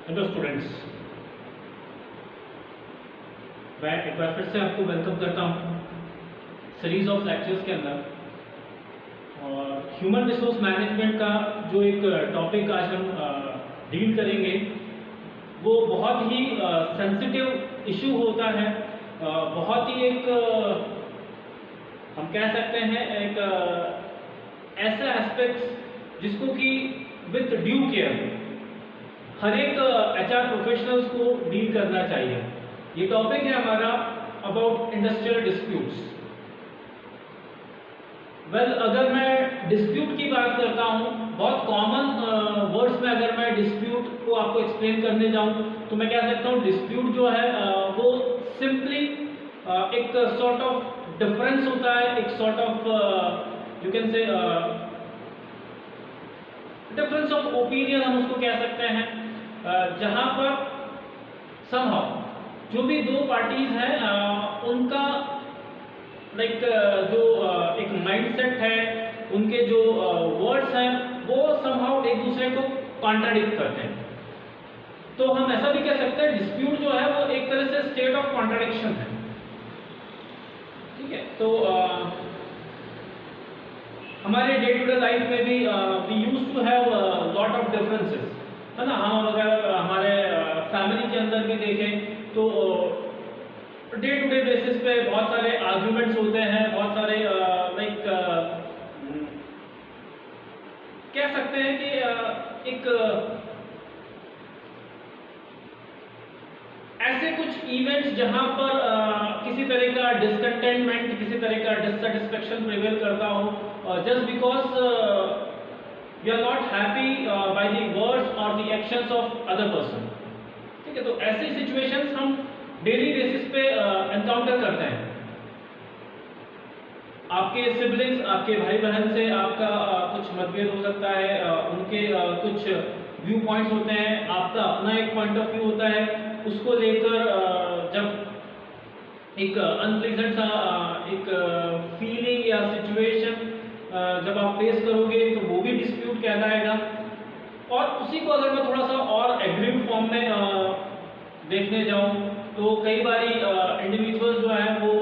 Hello students, मैं एक बार फिर से आपको वेलकम करता हूँ सीरीज ऑफ लेक्चर्स के अंदर। और ह्यूमन रिसोर्स मैनेजमेंट का जो एक टॉपिक आज हम डील करेंगे वो बहुत ही सेंसिटिव इशू होता है। बहुत ही एक हम कह सकते हैं एक ऐसा एस्पेक्ट जिसको कि विथ ड्यू केयर हर एक HR प्रोफेशनल्स को डील करना चाहिए। ये टॉपिक है हमारा अबाउट इंडस्ट्रियल डिस्प्यूट्स। अगर मैं डिस्प्यूट की बात करता हूँ, बहुत कॉमन वर्ड्स में अगर मैं डिस्प्यूट को आपको एक्सप्लेन करने जाऊँ तो मैं कह सकता हूँ डिस्प्यूट जो है वो सिंपली एक सॉर्ट ऑफ डिफरेंस होता है, एक sort of you can say difference of opinion हम उसको कह सकते हैं, जहां पर समहाउ जो भी दो पार्टीज हैं उनका जो एक माइंडसेट है, उनके जो वर्ड्स हैं वो समहाउ एक दूसरे को कॉन्ट्राडिक्ट करते हैं। तो हम ऐसा भी कह सकते हैं डिस्प्यूट जो है वो एक तरह से स्टेट ऑफ कॉन्ट्राडिक्शन है। ठीक है, तो हमारे डे टू डे लाइफ में भी we use to have lot of differences, है ना। हम अगर हमारे फैमिली के अंदर भी देखें तो डे टू डे बेसिस पे बहुत सारे आर्ग्यूमेंट्स होते हैं, बहुत सारे कह सकते हैं कि एक ऐसे कुछ इवेंट्स जहां पर किसी तरह का डिसकंटेंटमेंट, किसी तरह का डिससेटिस्फेक्शन प्रिवेल करता हो just because we are not happy by the words और the actions of other person. ठीक है, तो ऐसी सिचुएशंस हम डेली बेसिस पे एनकाउंटर करते हैं। आपके सिबलिंग्स, आपके भाई बहन से आपका कुछ मतभेद हो सकता है, उनके कुछ व्यू पॉइंट्स होते हैं, आपका अपना एक पॉइंट ऑफ व्यू होता है, उसको लेकर जब एक अनप्लीजेंट सा एक फीलिंग या सिचुएशन जब आप फेस करोगे तो वो भी डिस्प्यूट कहलाएगा। और उसी को अगर मैं थोड़ा सा और एग्रीव फॉर्म में देखने जाऊं तो कई बारी इंडिविजुअल्स जो है वो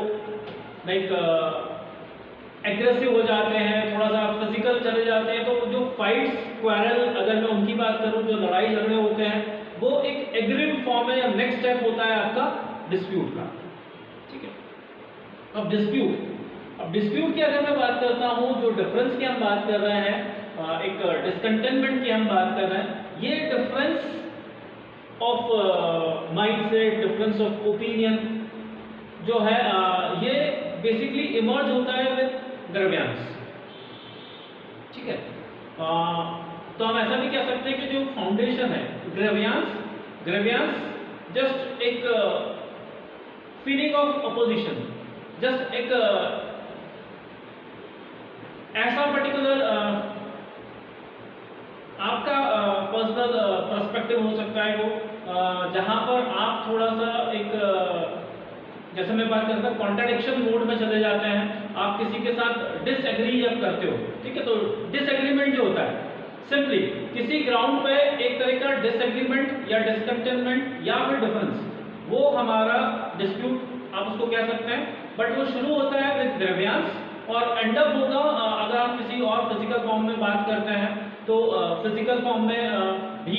एग्रेसिव हो जाते हैं, थोड़ा सा फिजिकल चले जाते हैं। तो जो फाइट्स, क्वारल, अगर मैं उनकी बात करूं, जो लड़ाई झगड़े होते हैं वो एक एग्रीव फॉर्म है या नेक्स्ट स्टेप होता है आपका डिस्प्यूट का। ठीक है, अब डिस्प्यूट की अगर मैं बात करता हूं, जो डिफरेंस की हम बात कर रहे हैं, एक डिसकंटेनमेंट की हम बात कर रहे हैं, ये difference of mindset, difference of opinion जो है ये बेसिकली इमर्ज होता है विद ग्रेवियंस। ठीक है, तो हम ऐसा भी कह सकते हैं कि जो फाउंडेशन है ग्रेवियंस जस्ट एक फीलिंग ऑफ अपोजिशन, जस्ट एक ऐसा पर्टिकुलर आपका पर्सनल पर्सपेक्टिव हो सकता है वो जहां पर आप थोड़ा सा एक जैसे मैं बात करता हूँ कॉन्ट्राडिक्शन मोड में चले जाते हैं। आप किसी के साथ डिसएग्री जब करते हो, ठीक है, तो डिसएग्रीमेंट जो होता है सिंपली किसी ग्राउंड पे एक तरह का डिसएग्रीमेंट या डिसकंटेनमेंट या फिर डिफरेंस, वो हमारा डिस्प्यूट आप उसको कह सकते हैं। बट वो शुरू होता है विद ग्रेवियंस और एंड अप होगा, अगर आप किसी और फिजिकल फॉर्म में बात करते हैं तो फिजिकल फॉर्म में भी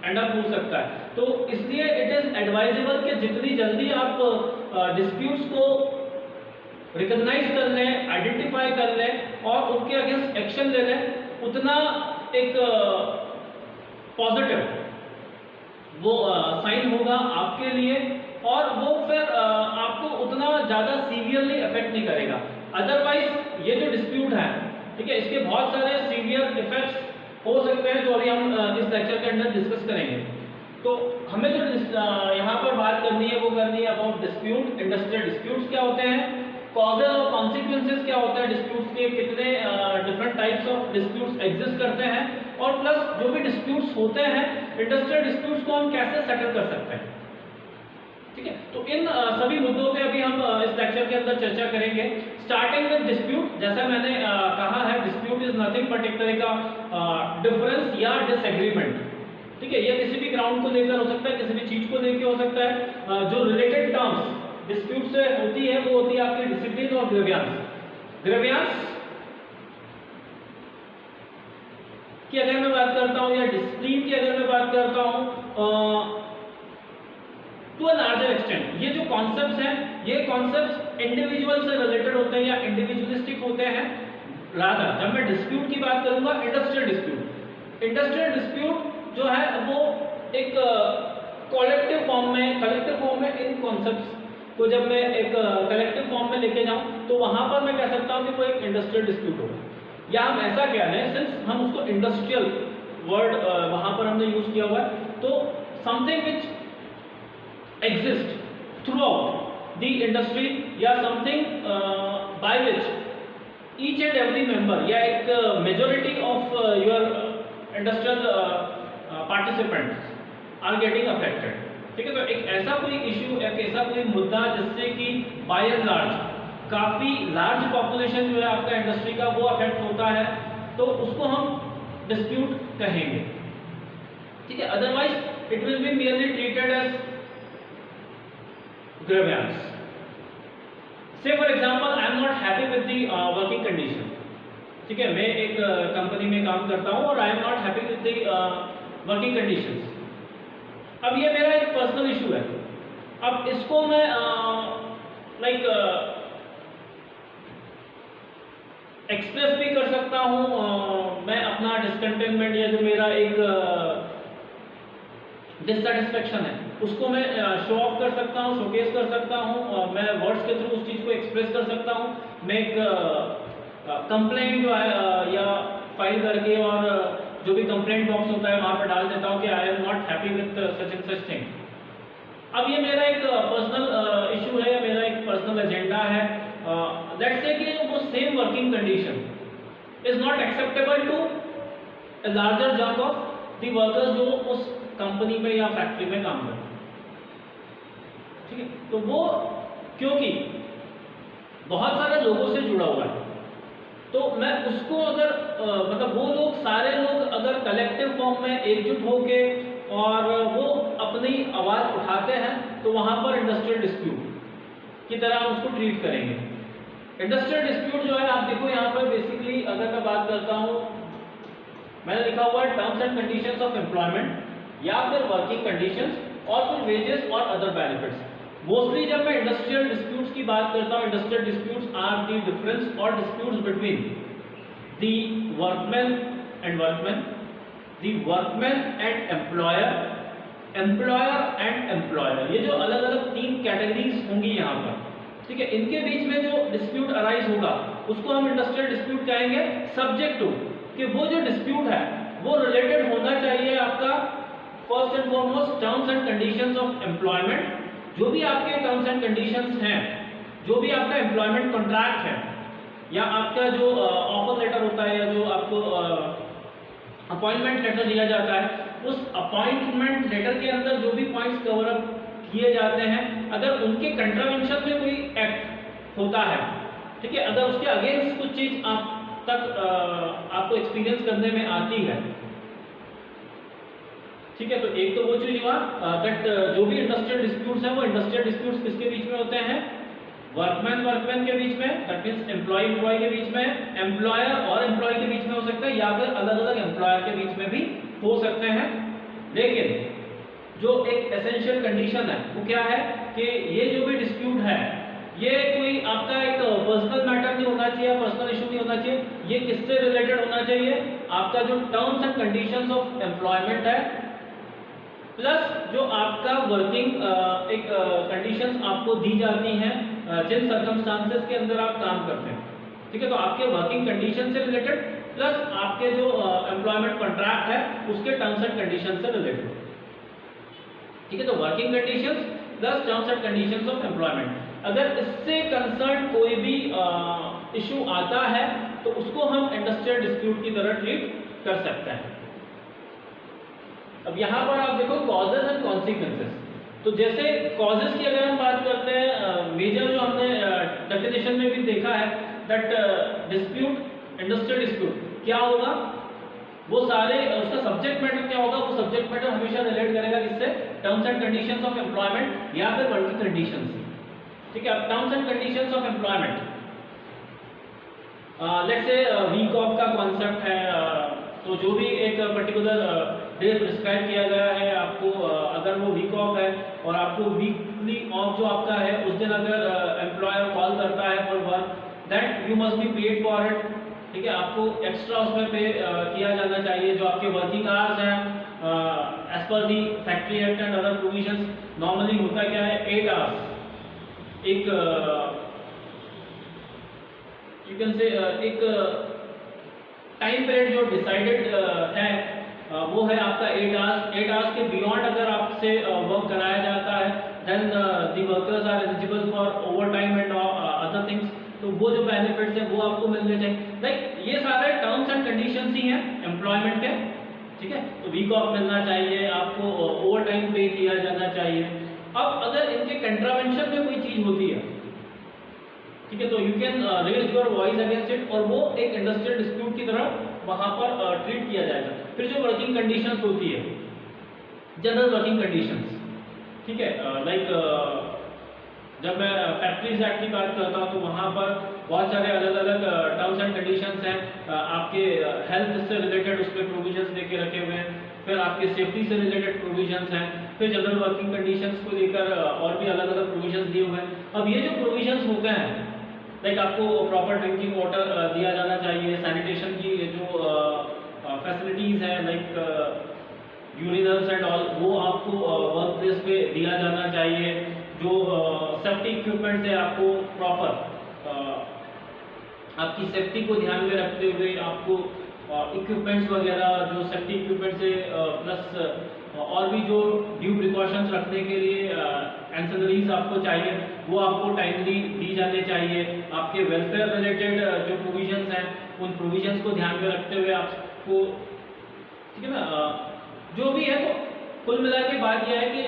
एंड अप हो सकता है। तो इसलिए इट इज एडवाइजेबल कि जितनी जल्दी आप डिस्प्यूट्स को रिकॉग्नाइज कर लें, आइडेंटिफाई कर लें और उनके अगेंस्ट एक्शन ले लें, उतना एक पॉजिटिव वो साइन होगा आपके लिए और वो फिर आपको उतना ज़्यादा सीवियरली अफेक्ट नहीं करेगा। अदरवाइज ये जो डिस्प्यूट है, ठीक है, इसके बहुत सारे सीवियर इफेक्ट्स हो सकते हैं जो अभी हम इस लेक्चर के अंदर डिस्कस करेंगे। तो हमें जो यहाँ पर बात करनी है वो करनी है अबाउट डिस्प्यूट, इंडस्ट्रियल डिस्प्यूट्स क्या होते हैं, कॉजेज और कॉन्सिक्वेंसेस क्या होते हैं डिस्प्यूट्स के, कितने different types of disputes exist करते हैं, और प्लस जो भी डिस्प्यूट्स होते हैं इंडस्ट्रियल डिस्प्यूट्स को हम कैसे सेटल कर सकते हैं। ठीक है, तो इन सभी मुद्दों पे अभी हम इस लेक्चर के अंदर चर्चा करेंगे। स्टार्टिंग विद डिस्प्यूट, जैसा मैंने कहा है डिस्प्यूट इज नथिंग बट एक तरह का डिफरेंस या डिसएग्रीमेंट। ठीक है, ये किसी भी ग्राउंड को लेकर हो सकता है, किसी भी चीज को लेकर हो सकता है। जो रिलेटेड टर्म्स डिस्प्यूट से होती है वो होती है आपकी डिसिप्लिन और ग्रीवियंस। ग्रीवियंस की अगर मैं बात करता हूं या डिसिप्लिन की अगर मैं बात करता हूं टू अ लार्जर एक्सटेंट, ये जो कॉन्सेप्ट्स हैं ये कॉन्सेप्ट्स इंडिविजुअल से रिलेटेड होते हैं या इंडिविजुअलिस्टिक होते हैं। रादर जब मैं डिस्प्यूट की बात करूंगा, इंडस्ट्रियल डिस्प्यूट जो है वो एक कलेक्टिव फॉर्म में इन कॉन्सेप्ट्स को जब मैं एक कलेक्टिव फॉर्म में लेके जाऊं तो वहां पर मैं कह सकता हूं कि वो एक इंडस्ट्रियल डिस्प्यूट होगा। या हम ऐसा कह रहे हैं, सिंस हम उसको इंडस्ट्रियल वर्ड वहां पर हमने यूज किया हुआ है, तो something which exist throughout the industry या something by which each and every member या एक majority of your industrial participants are getting affected। ठीक है, तो एक ऐसा कोई इशू, एक ऐसा कोई मुद्दा जिससे कि बाय एंड लार्ज काफी लार्ज पॉपुलेशन जो है आपका इंडस्ट्री का वो अफेक्ट होता है, तो उसको हम डिस्प्यूट कहेंगे। ठीक है, otherwise it will be merely treated as grievance। Say for example, I am not happy with the working condition। ठीक है, मैं एक कंपनी में काम करता हूं और I am not happy with the working conditions। अब ये मेरा एक पर्सनल इशू है। अब इसको मैं एक्सप्रेस भी कर सकता हूं, मैं अपना डिसकंटेनमेंट या जो मेरा एक डिससेटिस्फेक्शन है उसको मैं शो ऑफ कर सकता हूँ, शोकेस कर सकता हूँ, मैं वर्ड्स के थ्रू उस चीज़ को एक्सप्रेस कर सकता हूँ। मैं एक कंप्लेंट जो है या फाइल करके और जो भी कंप्लेंट बॉक्स होता है वहाँ पर डाल देता हूँ कि I am not happy with such and such thing. अब ये मेरा एक पर्सनल इशू है या मेरा एक पर्सनल एजेंडा है। लेट्स से कि वो same working condition is not acceptable to a larger junk of the workers जो उस कंपनी में या फैक्ट्री में काम करते हैं। ठीक है, तो वो क्योंकि बहुत सारे लोगों से जुड़ा हुआ है, तो मैं उसको अगर मतलब वो लोग सारे लोग अगर कलेक्टिव फॉर्म में एकजुट होके और वो अपनी आवाज उठाते हैं तो वहां पर इंडस्ट्रियल डिस्प्यूट की तरह हम उसको ट्रीट करेंगे। इंडस्ट्रियल डिस्प्यूट जो है आप देखो यहाँ पर बेसिकली अगर मैं बात करता हूँ, मैंने लिखा हुआ है terms and conditions of employment या फिर वर्किंग कंडीशंस और फिर वेजेस और अदर बेनिफिट्स। मोस्टली जब मैं इंडस्ट्रियल डिस्प्यूट्स की बात करता हूँ, industrial disputes are the difference और disputes between the workman and employer, employer and employer. ये जो अलग अलग तीन कैटेगरीज होंगी यहाँ पर, ठीक है, इनके बीच में जो डिस्प्यूट अराइज होगा उसको हम इंडस्ट्रियल डिस्प्यूट कहेंगे, सब्जेक्ट टू कि वो जो डिस्प्यूट है वो रिलेटेड होना चाहिए आपका first and foremost terms and conditions of employment. जो भी आपके टर्म्स एंड कंडीशंस हैं, जो भी आपका एम्प्लॉयमेंट कॉन्ट्रैक्ट है या आपका जो ऑफर लेटर होता है या जो आपको अपॉइंटमेंट लेटर दिया जाता है, उस अपॉइंटमेंट लेटर के अंदर जो भी पॉइंट्स कवर अप किए जाते हैं, अगर उनके कंट्रावेंशन में कोई एक्ट होता है, ठीक है, अगर उसके अगेंस्ट कुछ चीज आप तक आपको एक्सपीरियंस करने में आती है, ठीक है, तो एक तो वो चीज हुआ दैट जो भी इंडस्ट्रियल डिस्प्यूट्स हैं वो इंडस्ट्रियल डिस्प्यूट्स किसके बीच में होते हैं, वर्कमैन के बीच में, दैट मींस एम्प्लॉय के बीच में, एम्प्लॉयर और एम्प्लॉय के बीच में हो सकता है या फिर अलग अलग एम्प्लॉयर के बीच में भी हो सकते हैं। लेकिन जो एक एसेंशियल कंडीशन है वो क्या है कि ये जो भी डिस्प्यूट है ये कोई आपका एक पर्सनल मैटर नहीं होना चाहिए, पर्सनल इशू नहीं होना चाहिए, ये किससे रिलेटेड होना चाहिए, आपका जो terms and conditions of employment है प्लस जो आपका वर्किंग एक कंडीशंस आपको दी जाती हैं जिन सर्कमस्टांसेस के अंदर आप काम करते हैं, ठीक है, तो आपके वर्किंग कंडीशन से रिलेटेड प्लस आपके जो एम्प्लॉयमेंट कॉन्ट्रैक्ट है उसके टर्म्स एंड कंडीशन से रिलेटेड, ठीक है, तो working conditions plus terms and conditions of employment. अगर इससे कंसर्न कोई भी इशू आता है तो उसको हम इंडस्ट्रियल डिस्प्यूट की तरह ट्रीट कर सकते हैं। अब यहाँ पर आप देखो कॉजेज एंड कॉन्सिक्वेंसेस। तो जैसे कॉजेज की अगर हम बात करते हैं, मेजर जो हमने डेफिनेशन में भी देखा है दैट डिस्प्यूट, इंडस्ट्रियल डिस्प्यूट क्या होगा, वो सारे उसका सब्जेक्ट मैटर क्या होगा, वो सब्जेक्ट मैटर हमेशा रिलेट करेगा किससे, terms and conditions of employment या फिर वर्किंग कंडीशंस। ठीक है, अब terms and conditions of employment, let's say week off का कॉन्सेप्ट है, तो जो भी एक पर्टिकुलर डे प्रिस्क्राइब किया गया है आपको, अगर वो वीक ऑफ है और आपको वीकली ऑफ जो आपका है उस दिन अगर एम्प्लॉयर कॉल करता है for work, that you must be paid for it. ठीक है, आपको एक्स्ट्रा उसमें पे किया जाना चाहिए। जो आपके वर्किंग आवर्स हैं एज पर the factory act and other provisions, normally होता क्या है 8 आवर्स, एक यू कैन से एक टाइम पीरियड जो डिसाइडेड है वो है आपका 8 आवर्स। 8 आवर्स के बियॉन्ड अगर आपसे वर्क कराया जाता है then the workers are eligible for overtime and other things, तो वो जो बेनिफिट्स हैं वो आपको मिलने चाहिए। लाइक ये सारे टर्म्स एंड कंडीशंस ही हैं एम्प्लॉयमेंट के। ठीक है, तो वीक ऑफ मिलना चाहिए आपको, ओवर टाइम पे किया जाना चाहिए। अब अगर इनके कंट्रावेंशन में कोई चीज होती है, ठीक है, तो you can raise your voice against it, और वो एक इंडस्ट्रियल डिस्प्यूट की तरह वहां पर ट्रीट किया जाएगा। फिर जो वर्किंग कंडीशंस होती है, जनरल वर्किंग कंडीशंस, ठीक है, लाइक जब मैं फैक्ट्रीज एक्ट की बात करता हूँ तो वहाँ पर बहुत सारे अलग अलग टर्म्स एंड कंडीशंस हैं। आपके हेल्थ से रिलेटेड उस पर प्रोविजंस लेके रखे हुए हैं, फिर आपके सेफ्टी से रिलेटेड प्रोविजंस हैं, फिर जनरल वर्किंग कंडीशंस को लेकर और भी अलग अलग प्रोविजंस दिए हुए हैं। अब ये जो प्रोविजंस होते हैं, लाइक आपको प्रॉपर ड्रिंकिंग वाटर दिया जाना चाहिए, सैनिटेशन की जो फैसिलिटीज़ हैं लाइक यूरिनल्स एंड ऑल, वो आपको वर्क प्लेस पे दिया जाना चाहिए। जो सेफ्टी इक्विपमेंट्स है आपको प्रॉपर आपकी सेफ्टी को ध्यान में रखते हुए आपको इक्विपमेंट्स वगैरह जो सेफ्टी इक्विपमेंट्स है प्लस और भी जो ड्यू प्रिकॉशंस रखने के लिए एंसेलरीज आपको चाहिए वो आपको टाइमली दी जाने चाहिए। आपके वेलफेयर रिलेटेड जो प्रोविजंस हैं उन प्रोविजंस को ध्यान में रखते हुए आपको, ठीक है ना, जो भी है, तो कुल मिला के बात यह है कि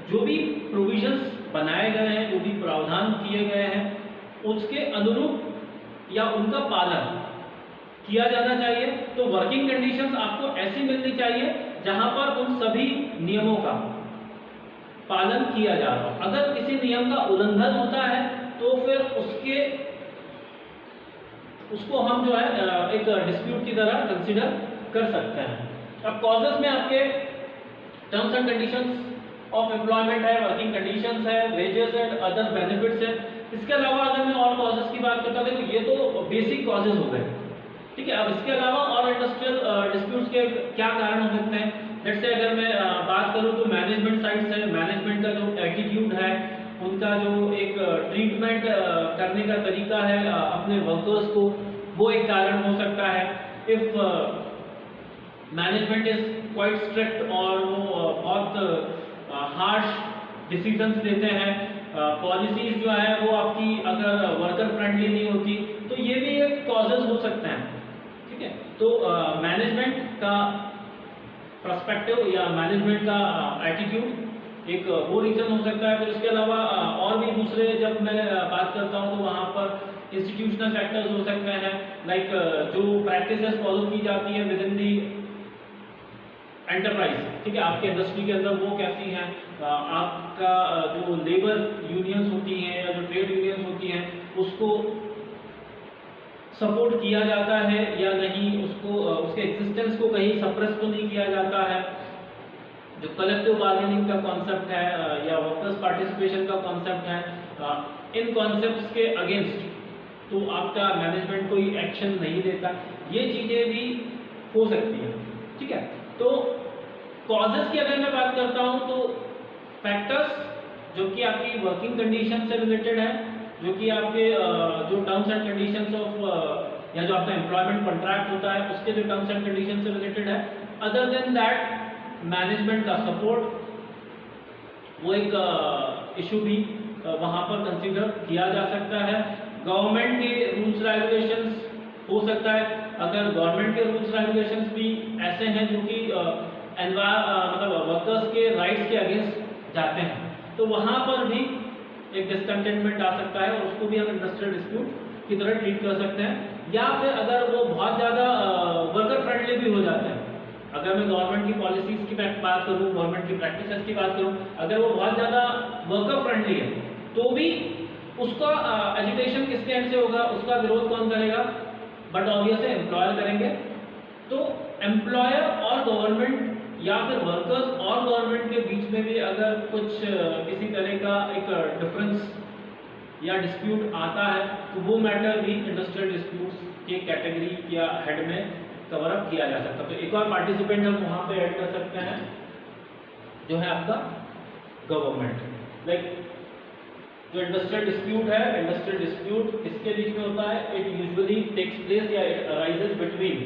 जो भी प्रोविजंस बनाए गए हैं, जो भी प्रावधान किए गए हैं, उसके अनुरूप या उनका पालन किया जाना चाहिए। तो वर्किंग कंडीशंस आपको ऐसी मिलनी चाहिए जहां पर उन सभी नियमों का पालन किया जा रहा हो। अगर किसी नियम का उल्लंघन होता है तो फिर उसको हम जो है एक डिस्प्यूट की तरह कंसीडर कर सकते हैं। अब कॉजेस में आपके terms and conditions of employment है, वर्किंग कंडीशंस है, वेजेस एंड अदर बेनिफिट्स है। इसके अलावा अगर मैं और कॉजेस की बात करता हूँ, देखो ये तो बेसिक कॉजेस हो गए, ठीक है। अब इसके अलावा और इंडस्ट्रियल डिस्प्यूट्स के क्या कारण हो सकते हैं? जैसे से अगर मैं बात करूँ तो मैनेजमेंट साइड से, मैनेजमेंट का जो एटीट्यूड है, उनका जो एक ट्रीटमेंट करने का तरीका है अपने वर्कर्स को, वो एक कारण हो सकता है। If management is quite strict और वो बहुत हार्श डिसीजंस लेते हैं, पॉलिसीज जो है वो आपकी अगर वर्कर फ्रेंडली नहीं होती, तो ये भी एक कॉजेज हो सकते हैं, ठीक है। तो मैनेजमेंट का पर्सपेक्टिव या मैनेजमेंट का एटीट्यूड एक वो रीजन हो सकता है। फिर इसके अलावा और भी दूसरे जब मैं बात करता हूँ तो वहाँ पर इंस्टीट्यूशनल फैक्टर्स हो सकते हैं, लाइक जो प्रैक्टिसेस फॉलो की जाती है विद इन दी एंटरप्राइज, ठीक है, आपके इंडस्ट्री के अंदर वो कैसी हैं, आपका जो लेबर यूनियंस होती हैं या जो ट्रेड यूनियंस होती हैं उसको सपोर्ट किया जाता है या नहीं, उसको उसके एग्जिस्टेंस को कहीं सप्रेस तो नहीं किया जाता है। जो कलेक्टिव बार्गेनिंग का कॉन्सेप्ट है या वर्कर्स पार्टिसिपेशन का कॉन्सेप्ट है, इन कॉन्सेप्ट्स के अगेंस्ट तो आपका मैनेजमेंट कोई एक्शन नहीं लेता, ये चीज़ें भी हो सकती हैं, ठीक है। तो कॉजेस की अगर मैं बात करता हूं तो फैक्टर्स जो कि आपकी वर्किंग कंडीशन से रिलेटेड है, जो कि आपके जो टर्म्स एंड कंडीशंस ऑफ या जो आपका एम्प्लॉयमेंट कॉन्ट्रैक्ट होता है उसके जो टर्म्स एंड कंडीशन से रिलेटेड है। अदर देन दैट मैनेजमेंट का सपोर्ट वो एक इशू भी वहां पर कंसीडर किया जा सकता है। गवर्नमेंट के रूल्स रेगुलेशंस हो सकता है, अगर गवर्नमेंट के रूल्स रेगुलेशंस भी ऐसे हैं जो कि मतलब वर्कर्स के राइट्स के अगेंस्ट जाते हैं, तो वहाँ पर भी एक डिसकंटेनमेंट आ सकता है और उसको भी हम इंडस्ट्रियल डिस्प्यूट की तरह ट्रीट कर सकते हैं। या फिर अगर वो बहुत ज़्यादा वर्कर फ्रेंडली भी हो जाते हैं। अगर मैं गवर्नमेंट की पॉलिसीज़ की बात करूँ, गवर्नमेंट की प्रैक्टिसेस की बात करूँ, अगर वो बहुत ज़्यादा वर्कर फ्रेंडली है तो भी उसका एजुकेशन किसके एंड से होगा, उसका विरोध कौन करेगा? बट ऑब्वियसली एम्प्लॉयर करेंगे। तो एम्प्लॉयर और गवर्नमेंट या फिर वर्कर्स और गवर्नमेंट के बीच में भी अगर कुछ किसी तरह का एक डिफरेंस या डिस्प्यूट आता है तो वो मैटर भी इंडस्ट्रियल डिस्प्यूट्स के कैटेगरी या हेड में कवर अप किया जा सकता है। तो एक और पार्टिसिपेंट हम वहाँ पे ऐड कर सकते हैं जो है आपका गवर्नमेंट। लाइक जो इंडस्ट्रियल डिस्प्यूट है, इंडस्ट्रियल डिस्प्यूट इसके बीच में होता है, इट यूजुअली टेक्स प्लेस या इट अराइजेस बिटवीन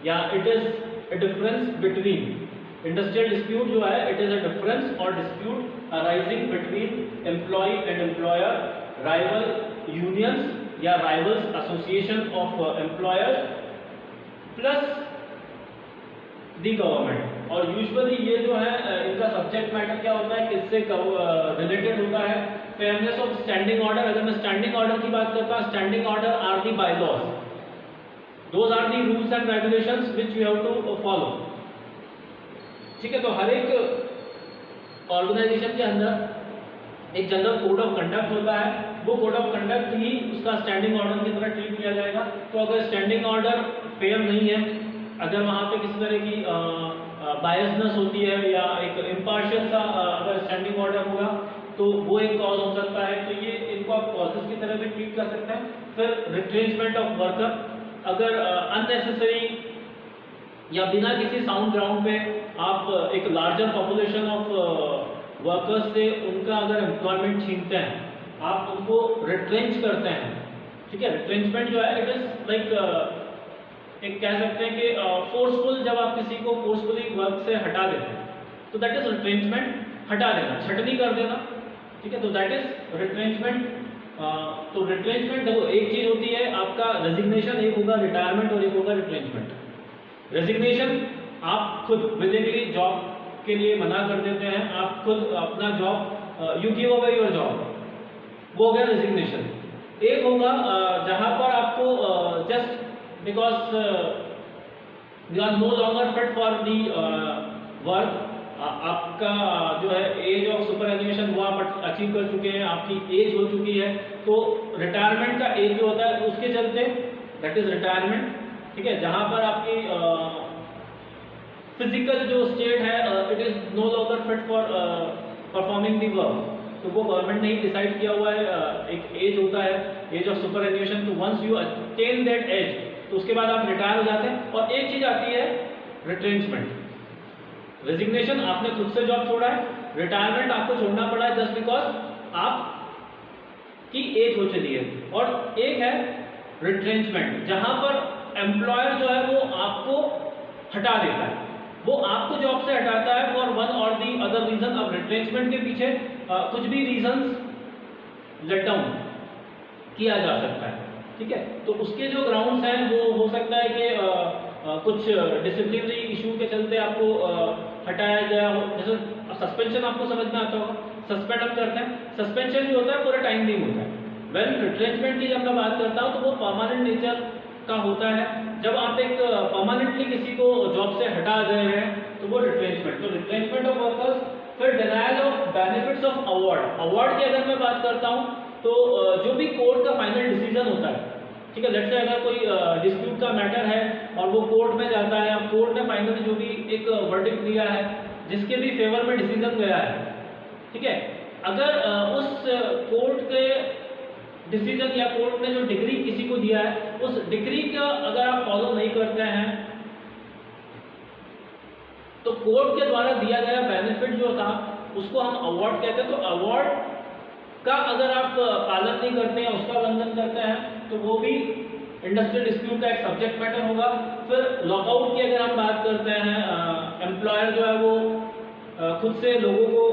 या it is a difference between. Industrial dispute जो है इट इज अ डिफरेंस और dispute arising between employee and employer, rival unions या rivals association of employers plus the government. और usually ये जो है इनका सब्जेक्ट मैटर क्या होता है, किससे रिलेटेड होता है? Fairness of standing order. अगर मैं स्टैंडिंग ऑर्डर की बात करता हूँ, standing order are the bylaws, those are the rules and regulations which you have to follow. ठीक है, तो हर एक ऑर्गेनाइजेशन के अंदर एक जनरल कोड ऑफ कंडक्ट होता है, वो कोड ऑफ कंडक्ट ही उसका स्टैंडिंग ऑर्डर की तरह ट्रीट किया जाएगा। तो अगर स्टैंडिंग ऑर्डर फेयर नहीं है, अगर वहाँ पे किसी तरह की बायसनेस होती है या एक इम्पार्शियल सा अगर स्टैंडिंग ऑर्डर होगा तो वो एक कॉज हो सकता है। तो ये इनको आप कॉजेस की तरह भी ट्रीट कर सकते हैं। फिर रिट्रेंचमेंट ऑफ वर्कर, अगर अननेसेसरी या बिना किसी साउंड ग्राउंड पे आप एक लार्जर पॉपुलेशन ऑफ वर्कर्स से उनका अगर एम्प्लॉयमेंट छीनते हैं, आप उनको रिट्रेंच करते हैं। ठीक है, रिट्रेंचमेंट जो है इट इज लाइक एक कह सकते हैं कि फोर्सफुल, जब आप किसी को फोर्सफुली वर्क से हटा देते हैं तो दैट इज रिट्रेंचमेंट, हटा देना, छटनी कर देना। ठीक है, तो दैट इज रिट्रेंचमेंट। तो रिट्रेंचमेंट देखो, एक चीज होती है आपका रेजिग्नेशन, एक होगा रिटायरमेंट और एक होगा रिट्रेंचमेंट। रेजिग्नेशन आप खुद विलिंगली जॉब के लिए मना कर देते हैं, आप खुद अपना job you give away your job, वो हो गया रेजिग्नेशन। एक होगा जहां पर आपको just because you are no longer fit for the work, आपका जो है एज ऑफ सुपर एनिमेशन वो आप अचीव कर चुके हैं, आपकी एज हो चुकी है, तो रिटायरमेंट का एज जो होता है उसके चलते दैट इज रिटायरमेंट। ठीक है, जहां पर आपकी फिजिकल जो स्टेट है it is no longer fit for performing the work, तो वो गवर्नमेंट ने ही डिसाइड किया हुआ है, एक एज होता है, एज ऑफ सुपर एनिमेशन। तो once you attain that age तो उसके बाद आप रिटायर हो जाते हैं। और एक चीज आती है रिट्रेंचमेंट। रेजिग्नेशन आपने खुद से जॉब छोड़ा है, रिटायरमेंट आपको छोड़ना पड़ा है जस्ट बिकॉज आप की एज हो चली है। और एक है रिट्रेंचमेंट जहां पर एम्प्लॉयर जो है वो आपको हटा देता है, वो आपको जॉब से हटाता है फॉर वन और दी अदर रीजन। अब रिट्रेंचमेंट के पीछे कुछ भी रीजंस लेट डाउन किया जा सकता है। ठीक है, तो उसके जो ग्राउंड्स हैं वो हो सकता है कि कुछ डिसिप्लिनरी इशू के चलते आपको हटाया गया हो। जैसे सस्पेंशन आपको समझ में आता होगा, सस्पेंड हम करते हैं, सस्पेंशन जो होता है पूरा टाइम नहीं होता है। वेल रिट्रेंचमेंट की जब मैं बात करता हूँ तो वो परमानेंट नेचर का होता है। जब आप एक परमानेंटली किसी को जॉब से हटा दे रहे हैं तो वो रिट्रेंचमेंट। तो रिट्रेंचमेंट ऑफ वर्कर्स। फिर denial of benefits of award. Award की अगर मैं बात करता हूँ तो जो भी कोर्ट का फाइनल डिसीजन होता है, ठीक है, लेट्स से अगर कोई डिस्प्यूट का मैटर है और वो कोर्ट में जाता है, अब कोर्ट ने फाइनली जो भी एक वर्डिक्ट दिया है, जिसके भी फेवर में डिसीजन गया है, ठीक है, अगर उस कोर्ट के डिसीजन या कोर्ट ने जो डिग्री किसी को दिया है, उस डिग्री का अगर आप फॉलो नहीं करते हैं तो कोर्ट के द्वारा दिया गया बेनिफिट जो था उसको हम अवार्ड कहते हैं। तो अवार्ड का अगर आप पालन नहीं करते हैं, उसका उल्लंघन करते हैं, तो वो भी इंडस्ट्रियल डिस्प्यूट का एक सब्जेक्ट मैटर होगा। फिर लॉकआउट की अगर हम बात करते हैं, एम्प्लॉयर जो है वो खुद से लोगों को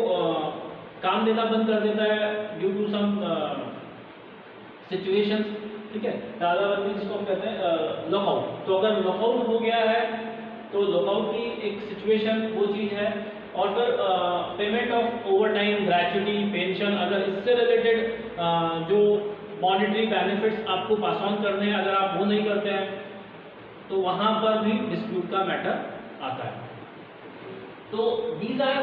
काम देना बंद कर देता है ड्यू टू सम सिचुएशंस, ठीक है, तालाबंदी जिसको हम कहते हैं लॉकआउट। तो अगर लॉकआउट हो गया है तो लॉकआउट की एक सिचुएशन वो चीज़ है। और फिर payment of over time, gratuity, pension, अगर इससे रिलेटेड जो मॉनेटरी बेनिफिट्स आपको पास ऑन करने हैं, अगर आप वो नहीं करते हैं तो वहां पर भी डिस्प्यूट का मैटर आता है। तो दीज आर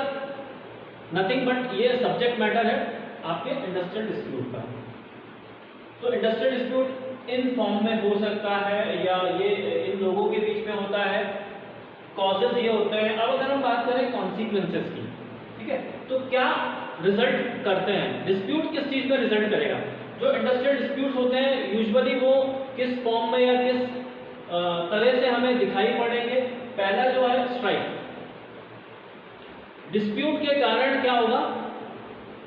नथिंग बट ये सब्जेक्ट मैटर है आपके इंडस्ट्रियल डिस्प्यूट का। तो इंडस्ट्रियल डिस्प्यूट इन फॉर्म में हो सकता है या ये इन लोगों के बीच में होता है, कॉजेज ये होते हैं। अब अगर हम बात करें कॉन्सिक्वेंसेस की, ठीक है, तो क्या रिजल्ट करते हैं, डिस्प्यूट किस चीज में रिजल्ट करेगा। जो इंडस्ट्रियल डिस्प्यूट्स होते हैं यूजुअली वो किस फॉर्म में या किस तरह से हमें दिखाई पड़ेंगे। पहला जो है स्ट्राइक, डिस्प्यूट के कारण क्या होगा,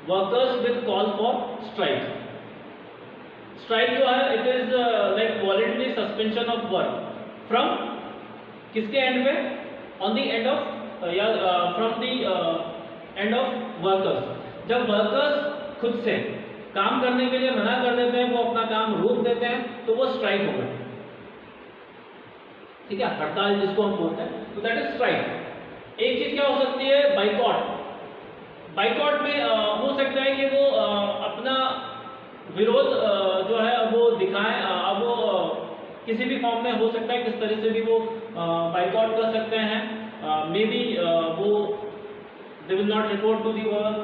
workers will call for strike. Strike जो है it is like voluntary suspension of work from किसके एंड पे, ऑन द एंड ऑफ या from the end of workers. जब वर्कर्स खुद से काम करने के लिए मना कर देते हैं, वो अपना काम रोक देते हैं, तो वो स्ट्राइक होगा, ठीक है, हड़ताल जिसको हम बोलते हैं, तो दैट इज स्ट्राइक। एक चीज क्या हो सकती है, बाइकॉट। बाइकॉट में हो सकता है कि वो अपना विरोध जो है वो दिखाएं, अब वो किसी भी फॉर्म में हो सकता है, किस तरह से भी वो बाइकआउट कर सकते हैं। मे बी वो they will not report to the work,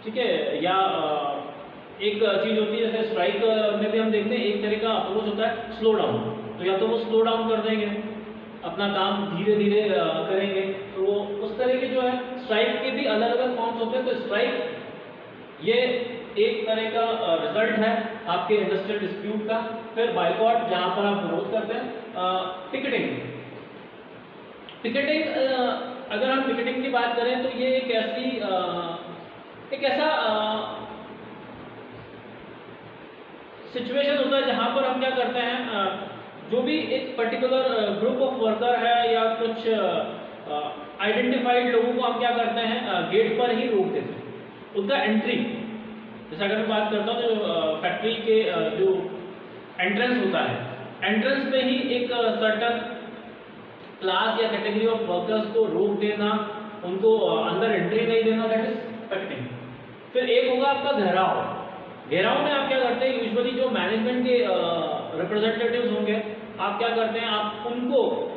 ठीक है, या एक चीज होती है जैसे स्ट्राइक में भी हम देखते हैं एक तरह का अप्रोच होता है स्लो डाउन। तो या तो वो स्लो डाउन कर देंगे, अपना काम धीरे धीरे करेंगे, तो वो उस तरह के जो है स्ट्राइक के भी अलग अलग फॉर्म्स होते हैं। तो स्ट्राइक ये एक तरह का रिजल्ट है आपके इंडस्ट्रियल डिस्प्यूट का। फिर बाइकआउट जहां पर आप विरोध करते हैं। पिकेटिंग, पिकेटिंग अगर हम पिकेटिंग की बात करें तो ये एक ऐसा सिचुएशन होता है जहां पर हम क्या करते हैं, जो भी एक पर्टिकुलर ग्रुप ऑफ वर्कर है या कुछ आइडेंटिफाइड लोगों को हम क्या करते हैं, गेट पर ही रोक देते हैं, उनका एंट्री। जैसे अगर मैं बात करता हूँ तो फैक्ट्री के जो एंट्रेंस होता है, एंट्रेंस पे ही एक सर्टन क्लास या कैटेगरी ऑफ वर्कर्स को रोक देना, उनको अंदर एंट्री नहीं देना, दैट इज पिकेटिंग। फिर एक होगा आपका घेराव। घेराव में आप क्या करते हैं, यूजुअली जो मैनेजमेंट के रिप्रेजेंटेटिव्स होंगे, आप क्या करते हैं, आप उनको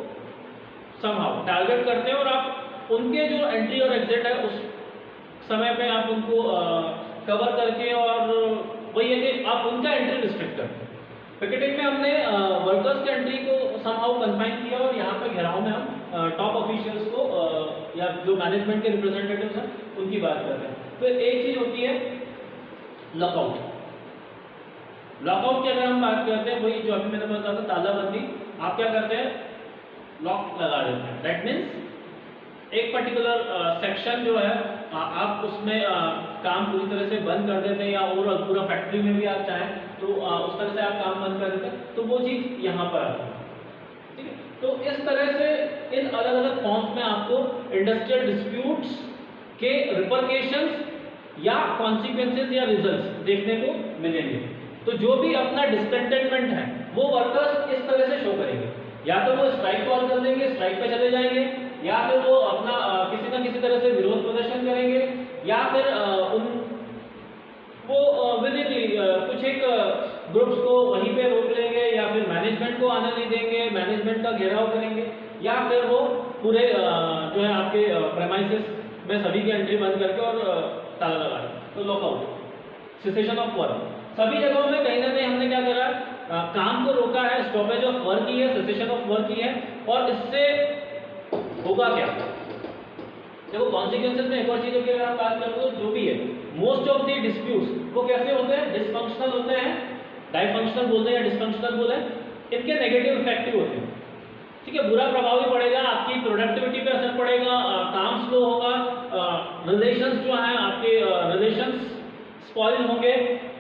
समहाउ टारगेट करते हैं और आप उनके जो एंट्री और एग्जिट है उस समय पे आप उनको कवर करके, और वही है कि आप उनका एंट्री रिस्ट्रिक्ट करते हैं। पिकेटिंग में हमने वर्कर्स के एंट्री को समहाउ कन्फाइन किया, और यहाँ पे घेराव में हम टॉप ऑफिशियल्स को या जो मैनेजमेंट के रिप्रेजेंटेटिव्स हैं उनकी बात करते हैं। फिर एक चीज होती है लॉकआउट। लॉकआउट की अगर हम बात करते हैं, वही जो अभी मैंने बताया था तालाबंदी, आप क्या करते हैं, लॉक लगा देते हैं। दैट मीन्स एक पर्टिकुलर सेक्शन जो है आप उसमें काम पूरी तरह से बंद कर देते हैं, या ओवरऑल पूरा फैक्ट्री में भी आप चाहें तो उस तरह से आप काम बंद कर देते हैं, तो वो चीज यहाँ पर आती है, ठीक है। तो इस तरह से इन अलग अलग फॉर्म्स में आपको इंडस्ट्रियल डिस्प्यूट्स के रिपरकेशंस या कॉन्सिक्वेंसेस या रिजल्ट्स देखने को मिलेंगे। तो जो भी अपना डिसकंटेंटमेंट है वो वर्कर्स इस तरह से शो करेंगे, या तो वो स्ट्राइक कॉल कर देंगे, स्ट्राइक पे चले जाएंगे, या फिर वो अपना किसी न किसी तरह से विरोध प्रदर्शन करेंगे, या फिर वो विदिनली कुछ एक ग्रुप्स को वहीं पे रोक लेंगे, या फिर मैनेजमेंट को आने नहीं देंगे, मैनेजमेंट का घेराव करेंगे, या फिर वो पूरे जो है आपके प्रेमाइसेस में सभी की एंट्री बंद करके और ताला लगा देंगे। तो लॉकआउट, सेसेशन ऑफ वर्क, सभी जगहों में कहीं ना कहीं हमने क्या करा, काम को रोका है, स्टॉपेज ऑफ वर्क की है, सेसेशन ऑफ वर्क की है। और इससे होगा क्या, देखो कॉन्सिक्वेंसेस में एक और चीज की अगर हम बात करें तो जो भी है मोस्ट ऑफ द डिस्प्यूट्स वो कैसे होते हैं, डिसफंक्शनल होते हैं, डाइफंक्शनल बोलते हैं या डिसफंक्शनल बोलते हैं, इनके नेगेटिव इफेक्टिव होते हैं, ठीक है। बुरा प्रभाव भी पड़ेगा, आपकी प्रोडक्टिविटी पे असर पड़ेगा, काम स्लो होगा, रिलेशंस जो है आपके रिलेशंस स्पॉइल होंगे।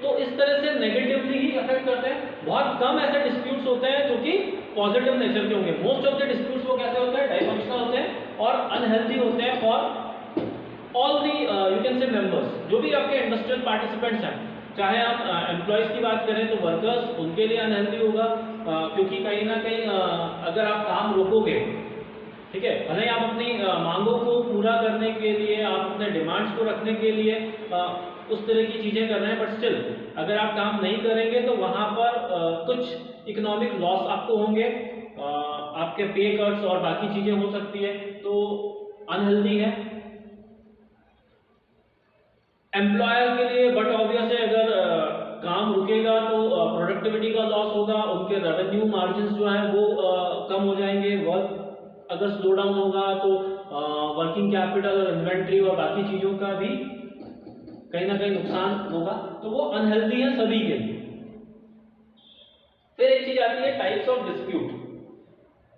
तो इस तरह से नेगेटिवली ही अफेक्ट करते हैं। बहुत कम ऐसे डिस्प्यूट्स होते हैं जो कि पॉजिटिव नेचर के होंगे। मोस्ट ऑफ द डिस्प्यूट्स वो कैसे होते हैं, डाइफंक्शनल होते हैं और अनहेल्दी होते हैं for all the you can say members, जो भी आपके इंडस्ट्रियल पार्टिसिपेंट्स हैं। चाहे आप एम्प्लॉयज की बात करें तो वर्कर्स, उनके लिए अनहेल्दी होगा, क्योंकि कहीं ना कहीं अगर आप काम रोकोगे ठीक है, भले ही आप अपनी मांगों को पूरा करने के लिए, आप अपने डिमांड्स को रखने के लिए उस तरह की चीजें कर रहे हैं, बट स्टिल अगर आप काम नहीं करेंगे तो वहां पर कुछ इकोनॉमिक लॉस आपको होंगे, आपके पे कट्स और बाकी चीजें हो सकती है, तो अनहेल्दी है एम्प्लॉयर के लिए। बट ऑब्वियस है, अगर काम रुकेगा तो प्रोडक्टिविटी का लॉस होगा, उनके रेवेन्यू मार्जिन जो है वो कम हो जाएंगे। वर्क अगर स्लो डाउन होगा तो वर्किंग कैपिटल और इन्वेंट्री और बाकी चीजों का भी कहीं ना कहीं नुकसान होगा, तो वो अनहेल्दी है सभी के लिए। फिर एक चीज आती है टाइप्स ऑफ डिस्प्यूट।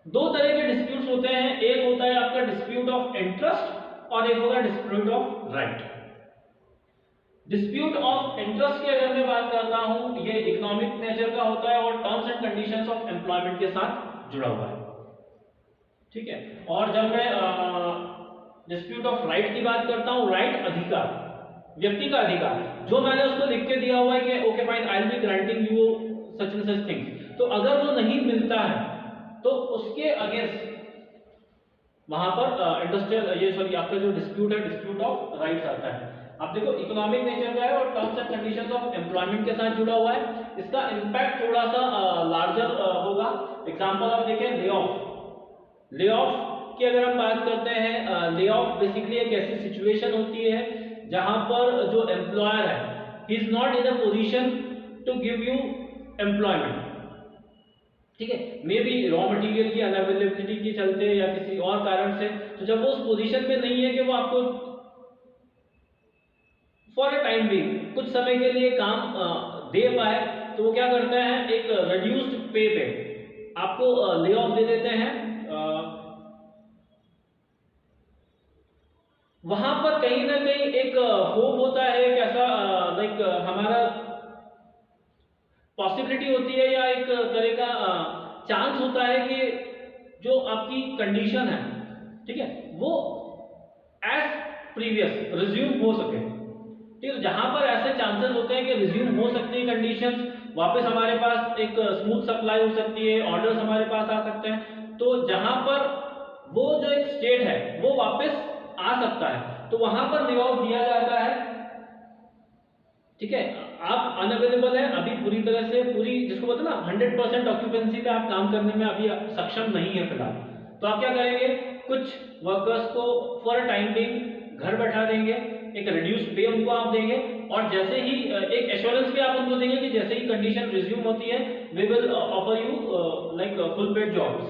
दो तरह के डिस्प्यूट्स होते हैं, एक होता है आपका डिस्प्यूट ऑफ इंटरेस्ट और एक होगा dispute of right. Dispute of interest की अगर मैं बात करता हूं, ये इकोनॉमिक नेचर का होता है और terms and conditions of employment के साथ जुड़ा हुआ है, ठीक है। और जब मैं डिस्प्यूट ऑफ राइट की बात करता हूं, राइट अधिकार, व्यक्ति का अधिकार, जो मैंने उसको लिख के दिया हुआ है कि okay fine I will be granting you such and such things, तो अगर वो नहीं मिलता है तो उसके अगेंस्ट वहां पर इंडस्ट्रियल ये सॉरी आपका जो डिस्प्यूट है, डिस्प्यूट ऑफ राइट्स आता है। आप देखो इकोनॉमिक नेचर का है और terms and conditions of employment के साथ जुड़ा हुआ है, इसका इंपैक्ट थोड़ा सा लार्जर होगा। एग्जांपल आप देखें, ले ऑफ। ले ऑफ की अगर हम बात करते हैं, ले ऑफ बेसिकली एक ऐसी सिचुएशन होती है जहां पर जो एम्प्लॉयर है he is not in a position to give you employment, ठीक है, मे बी रॉ मटेरियल की अनअवेलेबिलिटी के चलते या किसी और कारण से। तो जब वो उस पोजीशन पे नहीं है कि वो आपको फॉर अ टाइम भी कुछ समय के लिए काम दे पाए, तो वो क्या करता है, एक रिड्यूस्ड पे पे आपको ले ऑफ दे देते हैं। वहां पर कहीं ना कहीं एक होप होता है कि ऐसा लाइक हमारा पॉसिबिलिटी होती है या एक तरह का चांस होता है कि जो आपकी कंडीशन है, ठीक है, वो एज प्रीवियस रिज्यूम हो सके, ठीक है। जहां पर ऐसे चांसेस होते हैं कि रिज्यूम हो सकती है कंडीशंस, वापस हमारे पास एक स्मूथ सप्लाई हो सकती है, ऑर्डर्स हमारे पास आ सकते हैं, तो जहां पर वो जो एक स्टेट है वो वापस आ सकता है, तो वहां पर ले ऑफ दिया जाता है, ठीक है। आप अनअवेलेबल है अभी पूरी तरह से, पूरी जिसको बोलते हैं ना 100% ऑक्यूपेंसी पे आप काम करने में अभी सक्षम नहीं है फिलहाल, तो आप क्या करेंगे, कुछ वर्कर्स को फॉर टाइम बिंग घर बैठा देंगे, एक रिड्यूस पे उनको आप देंगे, और जैसे ही एक एश्योरेंस भी आप उनको देंगे कि जैसे ही कंडीशन रिज्यूम होती है we will offer you like full paid jobs.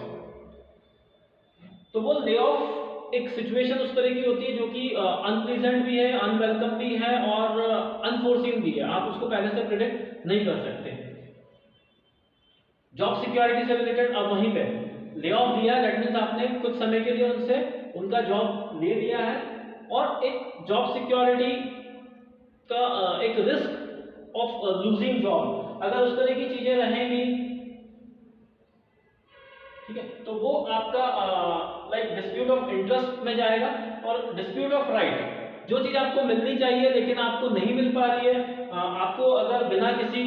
तो वो ले ऑफ एक सिचुएशन उस तरह की होती है जो कि अनप्लीजेंट भी है, अनवेलकम भी है और अनफोर्सिंग भी है, आप उसको पहले से प्रिडिक्ट नहीं कर सकते। जॉब सिक्योरिटी से रिलेटेड अब वहीं पे ले ऑफ दिया, दैट मींस आपने कुछ समय के लिए उनसे उनका जॉब ले लिया है, और एक जॉब सिक्योरिटी का एक रिस्क ऑफ लूजिंग जॉब, अगर उस तरह की चीजें रहेंगी, ठीक है, तो वो आपका लाइक डिस्प्यूट ऑफ इंटरेस्ट में जाएगा। और डिस्प्यूट ऑफ राइट, जो चीज आपको मिलनी चाहिए लेकिन आपको नहीं मिल पा रही है, आपको अगर बिना किसी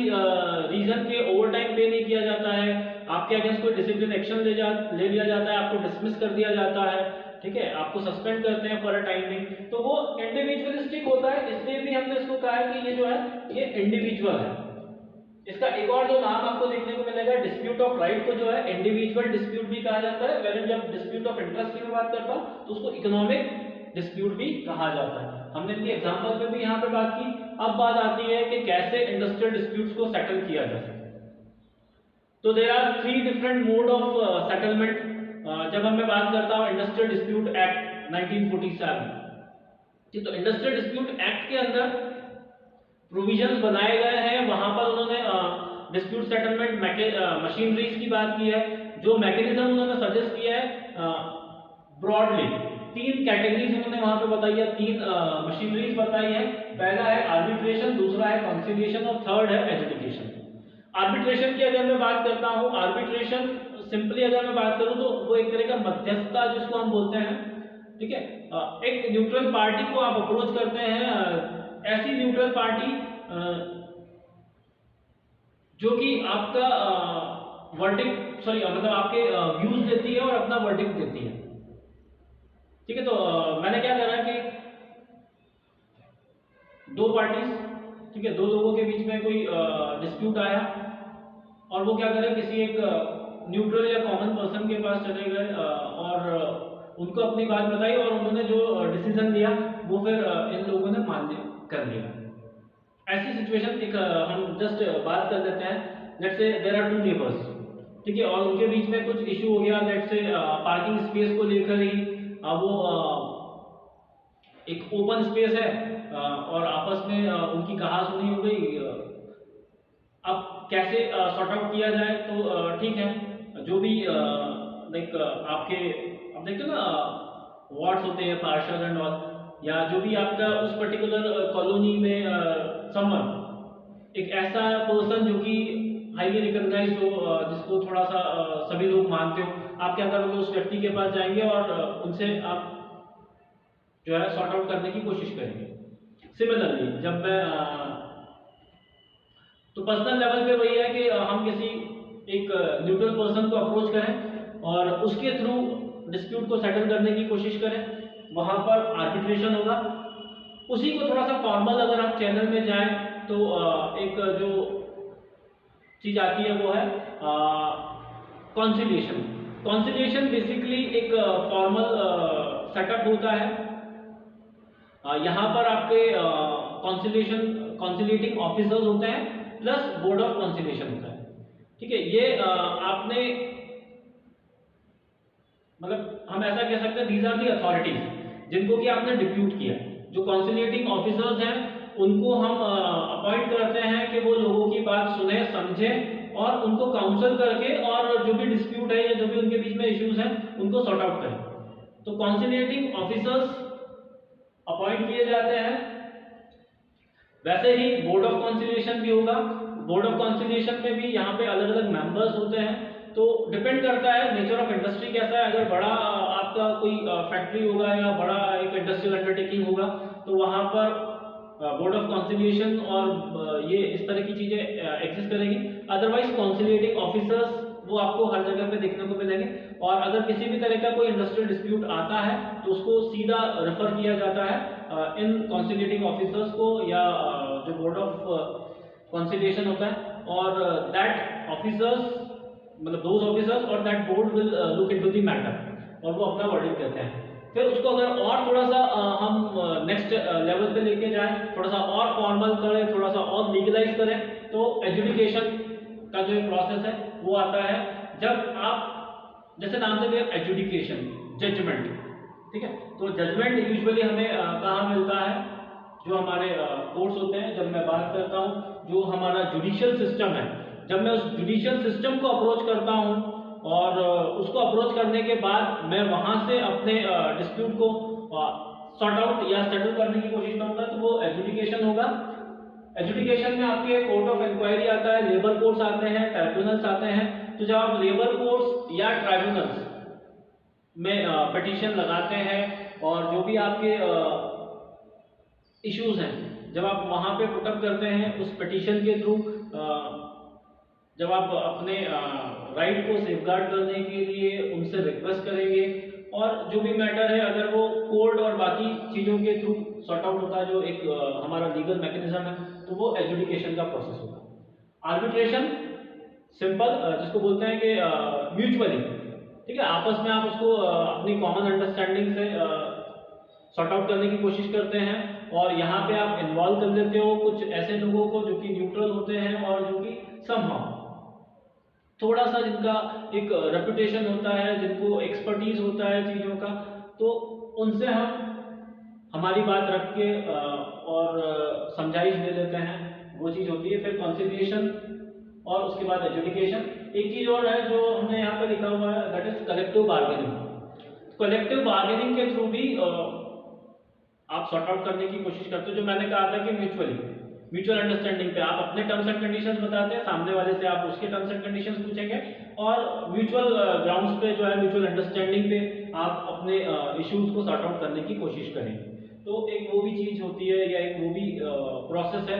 रीजन के ओवर टाइम पे नहीं किया जाता है, आपके अगेंस्ट कोई डिसिप्लिन एक्शन ले लिया जाता है, आपको डिसमिस कर दिया जाता है, ठीक है, आपको सस्पेंड करते हैं फॉर अ टाइमिंग, तो वो इंडिविजुअलिस्टिक होता है, इसलिए भी हमने इसको कहा है कि ये जो है ये इंडिविजुअल है। इसका एक और जो नाम आपको देखने को मिलेगा, डिस्प्यूट ऑफ राइट को जो है इंडिविजुअल डिस्प्यूट भी कहा जाता है, वैसे जब डिस्प्यूट ऑफ इंटरेस्ट की मैं बात करता हूं तो उसको इकोनॉमिक डिस्प्यूट भी कहा जाता है। हमने इनके एग्जांपल पे भी यहां पे बात की। अब बात आती है कि कैसे इंडस्ट्रियल डिस्प्यूट्स को सेटल किया जा सकता है। तो there are 3 different mode of settlement. जब मैं बात करता हूं इंडस्ट्रियल डिस्प्यूट एक्ट 1947, ठीक, तो इंडस्ट्रियल डिस्प्यूट एक्ट के अंदर प्रोविजंस बनाए गए हैं, वहां पर उन्होंने डिस्प्यूट सेटलमेंट मशीनरीज की बात की है। जो मैकेनिज्म उन्होंने सजेस्ट किया है ब्रॉडली 3 कैटेगरीज उन्होंने वहां पे बताई है, 3 मशीनरीज बताई है। पहला है आर्बिट्रेशन, दूसरा है कंसिलिएशन और थर्ड है एजुकेशन। आर्बिट्रेशन की अगर मैं बात करता हूं, आर्बिट्रेशन सिंपली अगर मैं बात करूं तो वो एक तरह का मध्यस्थता जिसको हम बोलते हैं, ठीक है, एक न्यूट्रल पार्टी को आप अप्रोच करते हैं, ऐसी न्यूट्रल पार्टी जो कि आपका वर्डिक्ट मतलब आपके व्यूज देती है और अपना वर्डिक्ट देती है, ठीक है। तो मैंने क्या करा कि दो पार्टीज, ठीक है, दो लोगों के बीच में कोई डिस्प्यूट आया और वो क्या करे, किसी एक न्यूट्रल या कॉमन पर्सन के पास चले गए और उनको अपनी बात बताई और उन्होंने जो डिसीजन लिया वो फिर इन लोगों ने मान्य कर लिया। ऐसी सिचुएशन एक हम जस्ट बात कर लेते हैं। Let's say there are to neighbours, ठीक है, और उनके बीच में कुछ इशू हो गया। लेट्स से पार्किंग स्पेस को लेकर ही वो एक ओपन स्पेस है और आपस में उनकी कहासुनी हो गई। अब कैसे सॉर्ट आउट किया जाए, तो ठीक है, जो भी लाइक आपके, आप देखते हो ना वार्ड्स होते हैं, पार्षद एंड ऑल, या जो भी आपका उस पर्टिकुलर कॉलोनी में समवन, एक ऐसा पर्सन जो कि हाईली रिकॉग्नाइज हो, जिसको थोड़ा सा सभी लोग मानते हो, आप क्या करोगे, उस व्यक्ति के पास जाएंगे और उनसे आप जो है सॉर्ट आउट करने की कोशिश करेंगे। सिमिलरली जब मैं तो पर्सनल लेवल पे वही है कि हम किसी एक न्यूट्रल पर्सन को अप्रोच करें और उसके थ्रू डिस्प्यूट को सेटल करने की कोशिश करें। वहां पर आर्बिट्रेशन होगा। उसी को थोड़ा सा फॉर्मल अगर आप चैनल में जाएं तो एक जो चीज आती है वो है कॉन्सिलिएशन। कॉन्सिलिएशन बेसिकली एक फॉर्मल सेटअप होता है। यहाँ पर आपके कॉन्सिलिएटिंग ऑफिसर्स होते हैं प्लस बोर्ड ऑफ कॉन्सिलिएशन होता है, ठीक है। ये आपने मतलब हम ऐसा कह सकते हैं, दीज आर दी अथॉरिटीज जिनको कि आपने डिप्यूट किया। जो कॉन्सिलिएटिंग ऑफिसर्स हैं उनको हम अपॉइंट करते हैं कि वो लोगों की बात सुने, समझे और उनको काउंसल करके और जो भी डिस्प्यूट है या जो भी उनके बीच में इश्यूज हैं उनको सॉर्ट आउट करें। तो कॉन्सिलिएटिंग ऑफिसर्स अपॉइंट किए जाते हैं। वैसे ही बोर्ड ऑफ कॉन्सिलिएशन भी होगा। बोर्ड ऑफ कॉन्सिलिएशन में भी यहाँ पे अलग अलग मेंबर्स होते हैं। तो डिपेंड करता है नेचर ऑफ इंडस्ट्री कैसा है। अगर बड़ा आपका कोई फैक्ट्री होगा या बड़ा एक इंडस्ट्रियल अंडरटेकिंग होगा तो वहाँ पर बोर्ड ऑफ कॉन्सिलिएशन और ये इस तरह की चीजें एग्जिस्ट करेगी। अदरवाइज कॉन्सिलिएटिंग ऑफिसर्स वो आपको हर जगह पे देखने को मिलेंगे। और अगर किसी भी तरह का कोई इंडस्ट्रियल डिस्प्यूट आता है तो उसको सीधा रेफर किया जाता है इन कॉन्सिलिएटिंग ऑफिसर्स को या जो बोर्ड ऑफ कॉन्सिलिएशन होता है। और दैट ऑफिसर्स मतलब दोज ऑफिसर्स और that board will look into the matter और वो अपना वर्डिंग करते हैं। फिर उसको अगर और थोड़ा सा हम नेक्स्ट लेवल पे लेके जाएं, थोड़ा सा और फॉर्मल करें, थोड़ा सा और लीगलाइज करें, तो एजुडिकेशन का जो प्रोसेस है वो आता है। जब आप जैसे नाम से लिया एजुडिकेशन, जजमेंट, ठीक है। तो जजमेंट यूजुअली हमें कहाँ मिलता है, जो हमारे कोर्ट्स होते हैं। जब मैं बात करता हूँ जो हमारा जुडिशियल सिस्टम है, जब मैं उस जुडिशियल सिस्टम को अप्रोच करता हूँ और उसको अप्रोच करने के बाद मैं वहां से अपने डिस्प्यूट को सॉर्ट आउट या सेटल करने की कोशिश करूंगा, तो वो एजुडिकेशन होगा। एजुडिकेशन में आपके कोर्ट ऑफ इंक्वायरी आता है, लेबर कोर्ट्स आते हैं, ट्राइब्यूनल्स आते हैं। तो जब आप लेबर कोर्ट्स या ट्राइब्यूनल्स में पिटीशन लगाते हैं और जो भी आपके इश्यूज हैं जब आप वहां पे पुटअप करते हैं उस पिटीशन के थ्रू, जब आप अपने राइट को सेफगार्ड करने के लिए उनसे रिक्वेस्ट करेंगे और जो भी मैटर है अगर वो कोर्ट और बाकी चीज़ों के थ्रू सॉर्ट आउट होता है, जो एक हमारा लीगल मैकेनिज्म है, तो वो एजुडिकेशन का प्रोसेस होगा। आर्बिट्रेशन सिंपल, जिसको बोलते हैं कि म्यूचुअली, ठीक है, आपस में आप उसको अपनी कॉमन अंडरस्टैंडिंग से सॉर्ट आउट करने की कोशिश करते हैं और यहाँ पे आप इन्वॉल्व कर लेते हो कुछ ऐसे लोगों को जो कि न्यूट्रल होते हैं और जो कि समहाउ थोड़ा सा जिनका एक रेपुटेशन होता है, जिनको एक्सपर्टीज होता है चीज़ों का, तो उनसे हम हमारी बात रख के और समझाइश दे लेते हैं, वो चीज़ होती है। फिर कॉन्सिलिएशन और उसके बाद एजुडिकेशन। एक चीज़ और है जो हमने यहाँ पे लिखा हुआ है, that is collective bargaining. Collective bargaining के थ्रू भी आप सॉर्ट आउट करने की कोशिश करते हो। जो मैंने कहा था कि म्यूचुअल अंडरस्टैंडिंग पे आप अपने टर्म्स एंड कंडीशंस बताते हैं, सामने वाले से आप उसके टर्म्स एंड कंडीशंस पूछेंगे और म्यूचुअल ग्राउंड्स पे जो है म्यूचुअल अंडरस्टैंडिंग पे आप अपने इश्यूज को सॉर्ट आउट करने की कोशिश करेंगे। तो एक वो भी चीज होती है या एक वो भी प्रोसेस है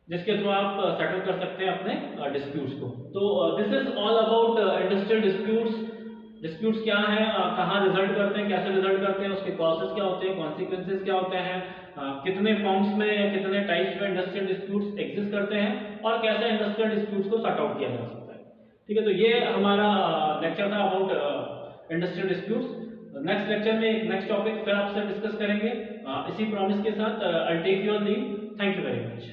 जिसके थ्रू आप सेटल कर सकते हैं अपने डिस्प्यूट्स को। तो this is all about industrial disputes disputes क्या हैं, कहाँ रिजल्ट करते हैं, कैसे रिजल्ट करते हैं, उसके कॉजेस क्या होते हैं, कॉन्सिक्वेंसेस क्या होते हैं, कितने फॉर्म्स में या कितने टाइप्स में इंडस्ट्रियल डिस्प्यूट्स एग्जिस्ट करते हैं और कैसे इंडस्ट्रियल डिस्प्यूट्स को सॉर्ट आउट किया जा सकता है। ठीक है, तो ये हमारा लेक्चर था about industrial disputes. Next lecture में एक नेक्स्ट टॉपिक फिर आपसे डिस्कस करेंगे। इसी प्रॉमिस के साथ I take your leave. Thank you very much.